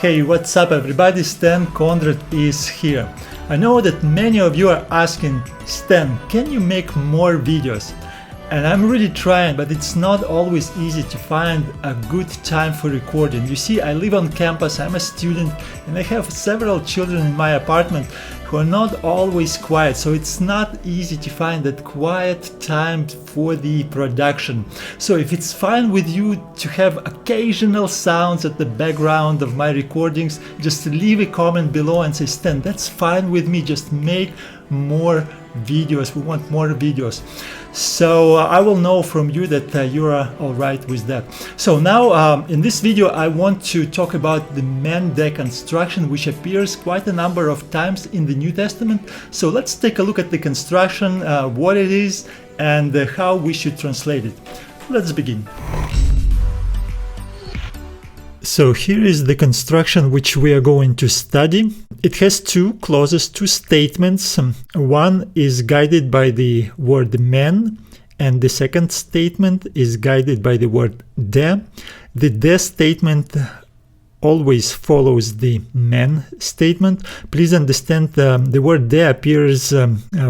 Hey, what's up everybody, Stan Conrad is here. I know that many of you are asking, Stan, can you make more videos? And I'm really trying, but it's not always easy to find a good time for recording. You see, I live on campus, I'm a student, and I have several children in my apartment who are not always quiet, so it's not easy to find that quiet time for the production. So if it's fine with you to have occasional sounds at the background of my recordings, just leave a comment below and say, Stan, that's fine with me, just make more videos, we want more videos. So I will know from you that you are all right with that. So now in this video I want to talk about the Mende construction, which appears quite a number of times in the New Testament. So let's take a look at the construction, what it is and how we should translate it. Let's begin. So here is the construction which we are going to study. It has two clauses, two statements. One is guided by the word men, and the second statement is guided by the word de. The de statement always follows the men statement. Please understand the word de appears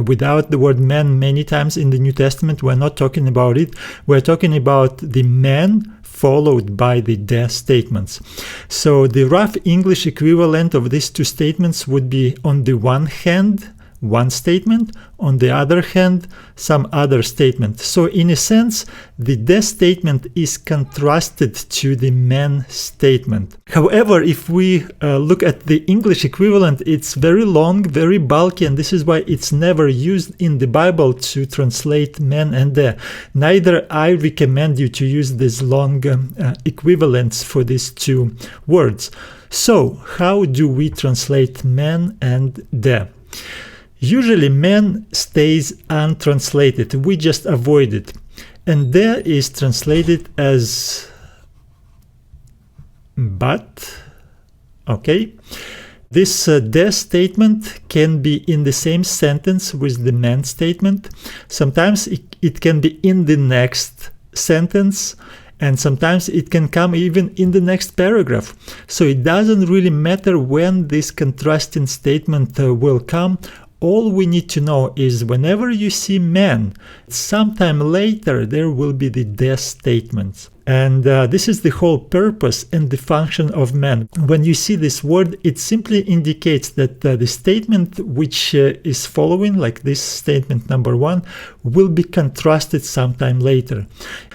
without the word men many times in the New Testament. We're not talking about it. We're talking about the men followed by the de statements. So the rough English equivalent of these two statements would be, on the one hand, one statement, on the other hand, some other statement. So in a sense, the de statement is contrasted to the men statement. However, if we look at the English equivalent, it's very long, very bulky, and this is why it's never used in the Bible to translate men and de. Neither I recommend you to use these long equivalents for these two words. So how do we translate men and de? Usually men stays untranslated, we just avoid it, and de is translated as but. Okay, this de statement can be in the same sentence with the men statement. Sometimes it can be in the next sentence, and sometimes it can come even in the next paragraph. So it doesn't really matter when this contrasting statement will come. All we need to know is whenever you see men, sometime later there will be the de statements. And this is the whole purpose and the function of men. When you see this word, it simply indicates that the statement which is following, like this statement number one, will be contrasted sometime later.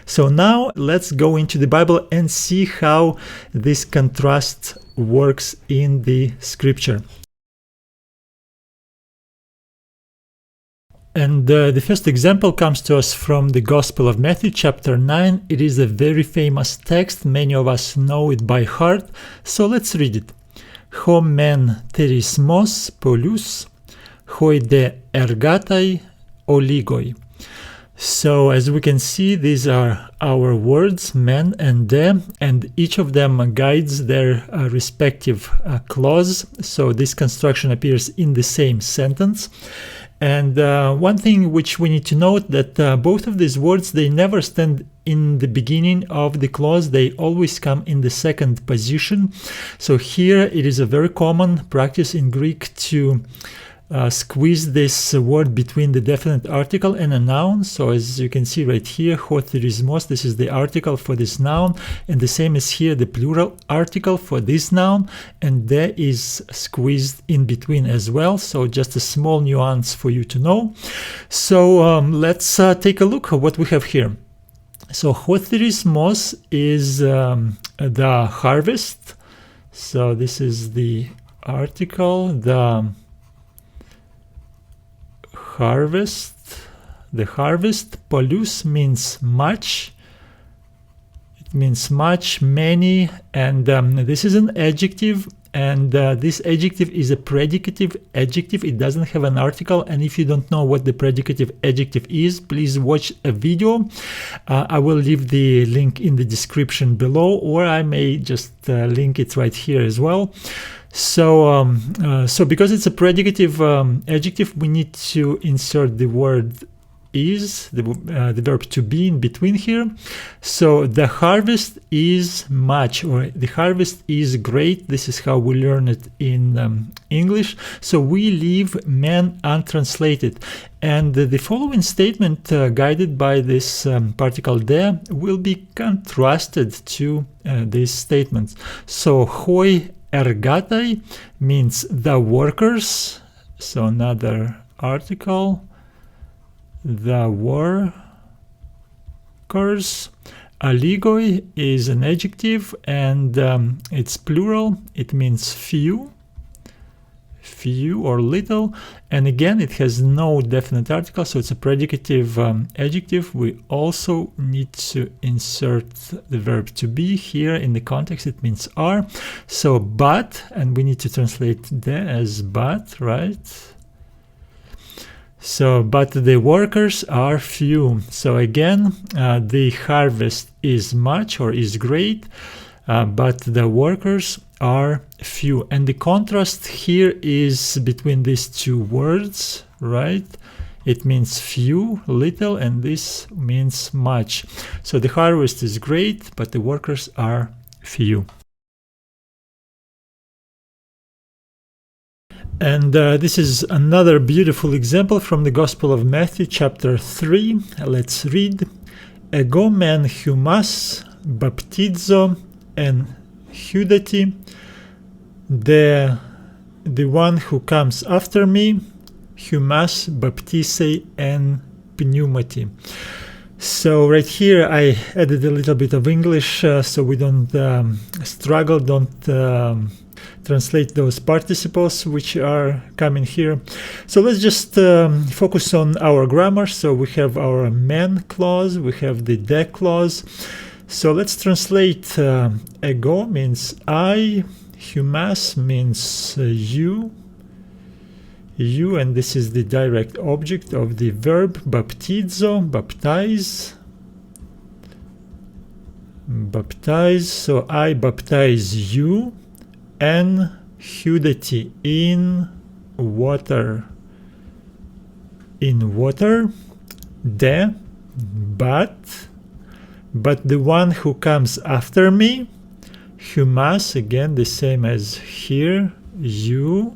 So now let's go into the Bible and see how this contrast works in the scripture. And the first example comes to us from the Gospel of Matthew, chapter 9. It is a very famous text. Many of us know it by heart. So let's read it. Ho men terismos polus, hoi de ergatai oligoi. So as we can see, these are our words, men and de, and each of them guides their respective clause. So this construction appears in the same sentence. And one thing which we need to note that both of these words, they never stand in the beginning of the clause, they always come in the second position. So here it is a very common practice in Greek to squeeze this word between the definite article and a noun. So as you can see right here, hotherismos, this is the article for this noun, and the same is here the plural article for this noun, and de is squeezed in between as well. So just a small nuance for you to know. So let's take a look at what we have here. So hotherismos is the harvest. So this is the article, the harvest. Polus means much. It means much, many, and this is an adjective, and this adjective is a predicative adjective. It doesn't have an article, and if you don't know what the predicative adjective is, please watch a video. I will leave the link in the description below, or I may just link it right here as well. So, so because it's a predicative adjective, we need to insert the word is, the verb to be in between here. So the harvest is much, or the harvest is great. This is how we learn it in English. So we leave man untranslated. And the following statement, guided by this particle de, will be contrasted to these statements. So hoi ergatai means the workers, so another article, the workers. Aligoi is an adjective, and it's plural. It means few or little, and again it has no definite article, so it's a predicative adjective. We also need to insert the verb to be here. In the context it means are, so but, and we need to translate the as but, right? So but the workers are few. So again, the harvest is much or is great, but the workers are few. And the contrast here is between these two words, right? It means few, little, and this means much. So the harvest is great, but the workers are few. And this is another beautiful example from the Gospel of Matthew, chapter 3. Let's read. Ego men humas baptizo en hudati, the one who comes after me, humas baptisei en pneumati. So right here I added a little bit of English so we don't struggle, don't translate those participles which are coming here. So let's just focus on our grammar. So we have our man clause, we have the de clause. So let's translate. Ego means I, humas means you, and this is the direct object of the verb baptizo, baptize. So I baptize you, en hudati, in water, de, but the one who comes after me, humas, again the same as here, you,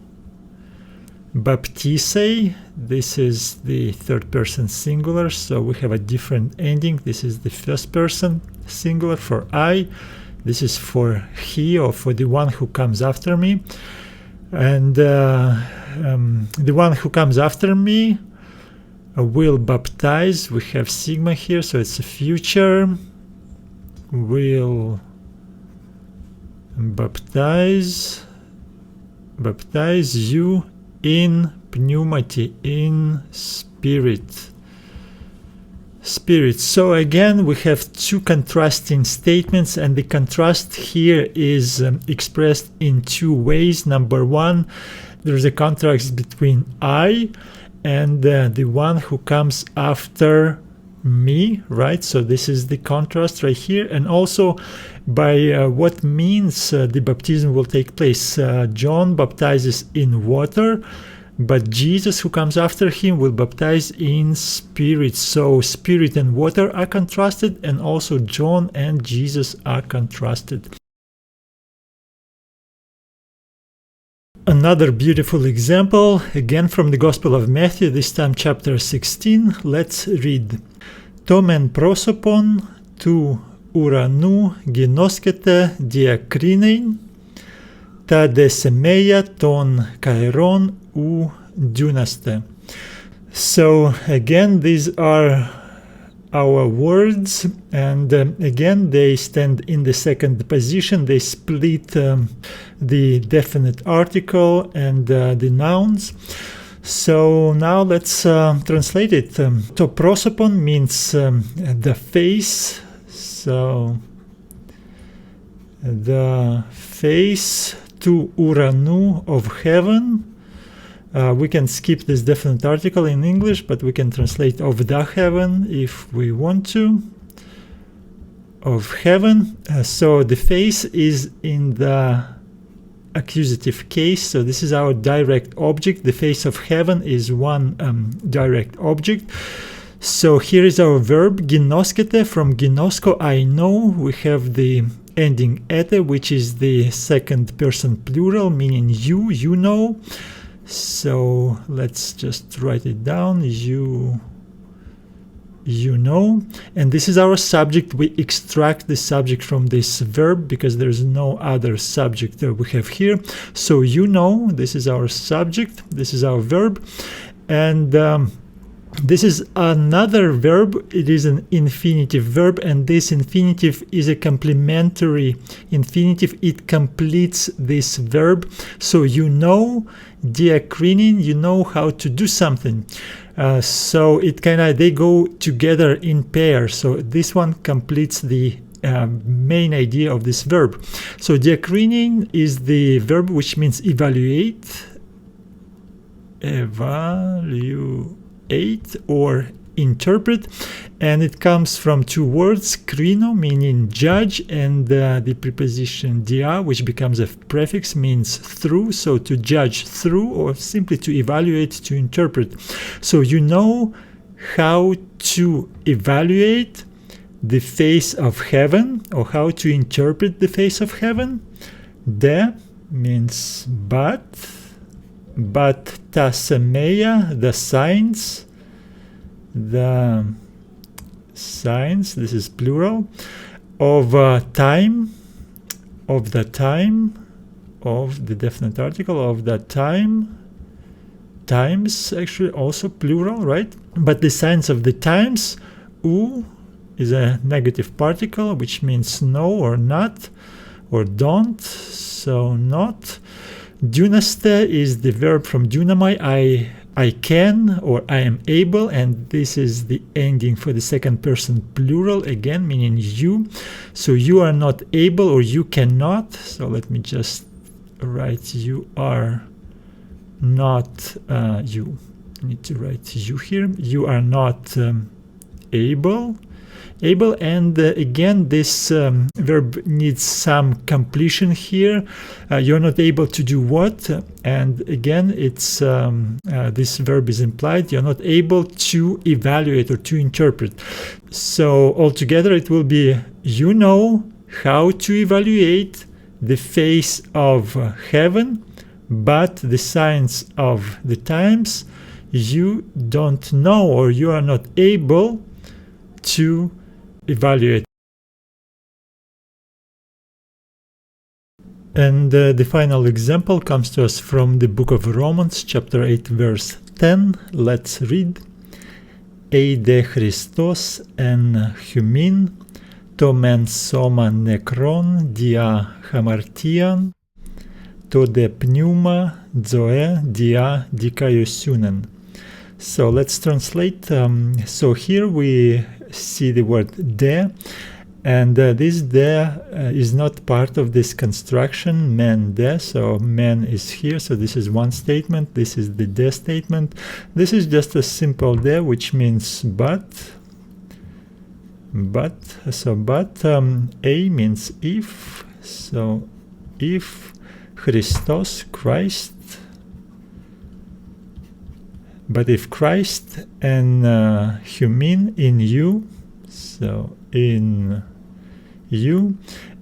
baptisei, this is the third person singular, so we have a different ending. This is the first person singular for I, this is for he, or for the one who comes after me. And the one who comes after me will baptize. We have sigma here, so it's a future. Will baptize you in pneumati, in spirit. So again we have two contrasting statements, and the contrast here is expressed in two ways. Number one, there's a contrast between I and the one who comes after me, right? So this is the contrast right here, and also by what means the baptism will take place. John baptizes in water, but Jesus, who comes after him, will baptize in spirit. So spirit and water are contrasted, and also John and Jesus are contrasted. Another beautiful example, again from the Gospel of Matthew, this time chapter 16. Let's read. Tomen prosopon tu uranu ginoskete diakrinein, ta desemeia ton kairon u dunaste. So again, these are our words, and again they stand in the second position. They split the definite article and the nouns. So now let's translate it. To prosopon means the face. So the face, to uranu, of heaven. We can skip this definite article in English, but we can translate of the heaven if we want to. Of heaven. So the face is in the accusative case. So this is our direct object. The face of heaven is one direct object. So here is our verb ginoskete. From ginosko, I know. We have the ending ete, which is the second person plural, meaning you know. So let's just write it down. You know. And this is our subject. We extract the subject from this verb because there's no other subject that we have here. So you know, this is our subject, this is our verb. And this is another verb. It is an infinitive verb, and this infinitive is a complementary infinitive. It completes this verb. So you know, diakrinin, you know how to do something. So it they go together in pairs. So this one completes the main idea of this verb. So diakrinin is the verb which means evaluate, or interpret, and it comes from two words, krino, meaning judge, and the preposition dia, which becomes a prefix, means through. So to judge through, or simply to evaluate, to interpret. So you know how to evaluate the face of heaven, or how to interpret the face of heaven. De means but ta semeia, the signs, this is plural, of time, of the time, of the definite article, of the time, times, actually also plural, right? But the signs of the times, u is a negative particle, which means no or not or don't, so not. Dunaste is the verb from dunamai, I can or I am able, and this is the ending for the second person plural, again meaning you. So you are not able or you cannot. So let me just write you are not, you need to write you here. You are not able, and again this verb needs some completion here. You're not able to do what, and again it's this verb is implied. You're not able to evaluate or to interpret. So altogether it will be you know how to evaluate the face of heaven, but the signs of the times you don't know or you are not able to evaluate. And the final example comes to us from the book of Romans, chapter 8, verse 10. Let's read. Eide Christos en humin, to men soma nekron dia hamartian, to de pneuma zoe dia dikaiosunen. So let's translate. So here we see the word de, and this de is not part of this construction mende. So men is here, so this is one statement, this is the de statement. This is just a simple de, which means but. So but a means if, so if Christos, Christ, but if Christ and humin, in you, so in you,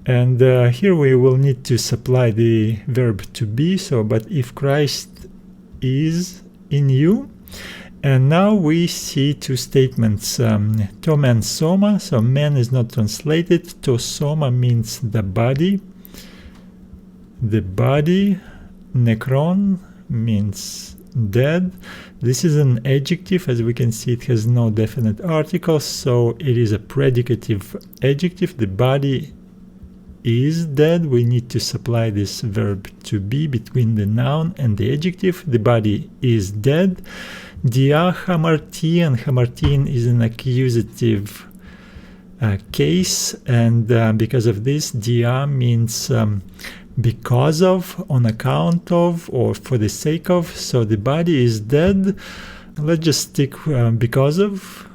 and here we will need to supply the verb to be. So but if Christ is in you, and now we see two statements, to men soma, so men is not translated, to soma means the body, necron means dead. This is an adjective. As we can see, it has no definite article, so it is a predicative adjective. The body is dead. We need to supply this verb to be between the noun and the adjective. The body is dead. Dia hamartian. Hamartian is an accusative case, and because of this, dia means because of, on account of, or for the sake of. So the body is dead. Let's just stick because of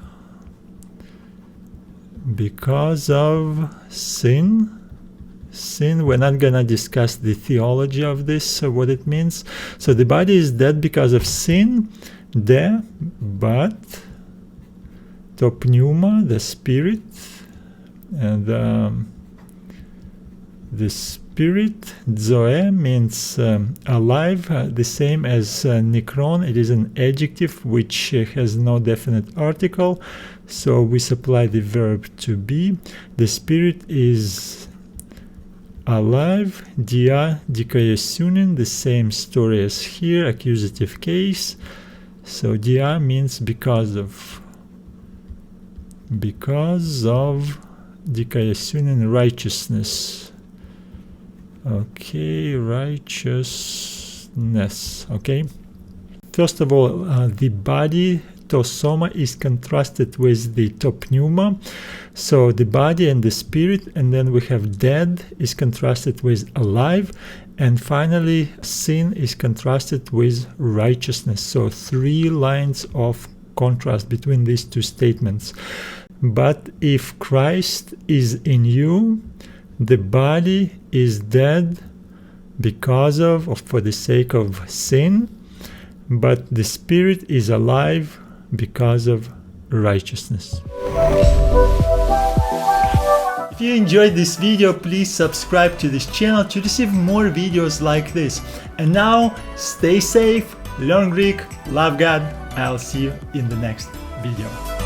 sin. We're not gonna discuss the theology of this, what it means. So the body is dead because of sin, but to pneuma, the spirit, and the spirit. Zoe means alive, the same as nekron. It is an adjective which has no definite article, so we supply the verb to be. The spirit is alive. Dia dikayasunin, the same story as here, accusative case. So dia means because of dikayasunin, righteousness. Okay, righteousness. Okay, first of all, the body to soma is contrasted with the to pneuma, so the body and the spirit, and then we have dead is contrasted with alive, and finally sin is contrasted with righteousness. So 3 lines of contrast between these 2 statements. But if Christ is in you, the body is dead because of, or for the sake of sin, but the spirit is alive because of righteousness. If you enjoyed this video, please subscribe to this channel to receive more videos like this. And now, stay safe, learn Greek, love God. I'll see you in the next video.